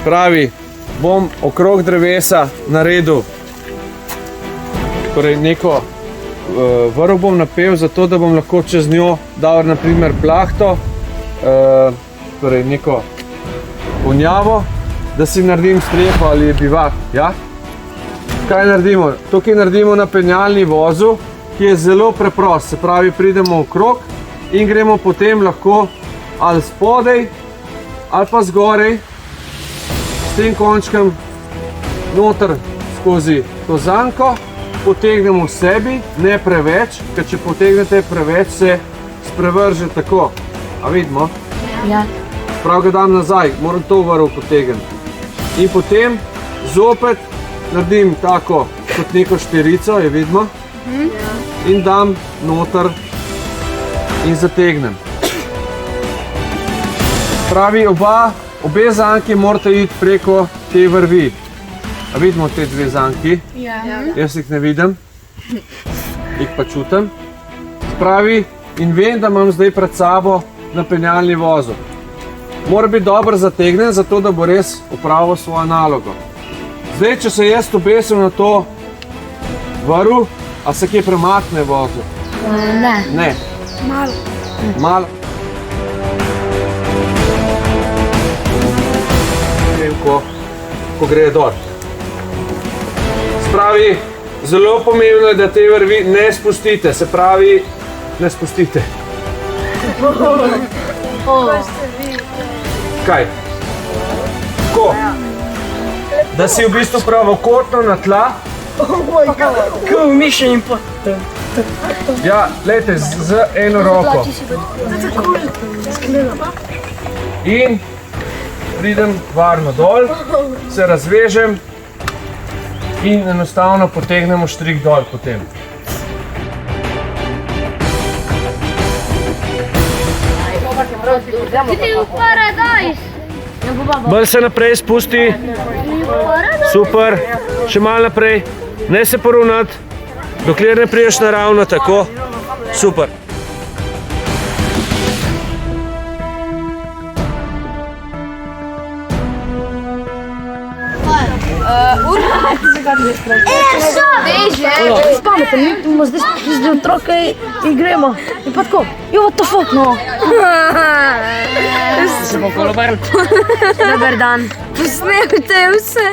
Pravi, bom okrog drevesa naredil torej neko vrv bom napel, zato da bom lahko čez njo dal naprimer plahto, torej neko ponjavo, da si naredim streho ali bivak. Ja? Kaj naredimo? Tukaj naredimo na penjalni vozu, ki je zelo preprost, se pravi pridemo okrog in gremo potem lahko ali spodaj ali pa zgorej s tem končkem noter skozi to zanko, potegnemo v sebi, ne preveč, ker če potegnete preveč, se sprevrže tako. A vidimo? Ja. Prav ga dam nazaj, moram to vrv potegniti. In potem zopet naredim tako kot neko štirico, je vidimo? In dam noter in zategnem. Pravi, obe zanki morate iti preko te vrvi. A vidimo te dve zanki? Ja. Jaz jih ne vidim, jih pa čutim. Pravi, in vem, da imam zdaj pred sabo napenjalni vozu. Mora biti dobro zategnen, zato da bo res opravil svojo nalogo. Zdaj, če se jaz obesim na to vrv, a se kje premakne vozu? Ne. Ne. Malo. Ko gre dol. Spravi, zelo pomembno je, da te vrvi ne spustite, se pravi, ne spustite. Kaj? Tako. Da si v bistvu pravokotno na tla. Kako Mission Impossible. Ja, glejte, z eno roko. In pridem varno dol, se razvežem in enostavno potegnemo štrik dol potem. Ti v paradajz! Bolj se naprej spusti. Super. Še malo naprej. Ne se poravnati, dokler ne priješ naravno tako. Super. Spamete, mi bomo zdaj spizli otroke in gremo. In pa tako, what the fuck, no. Se bo kolo obrnil. Dober dan. Posnemite vse.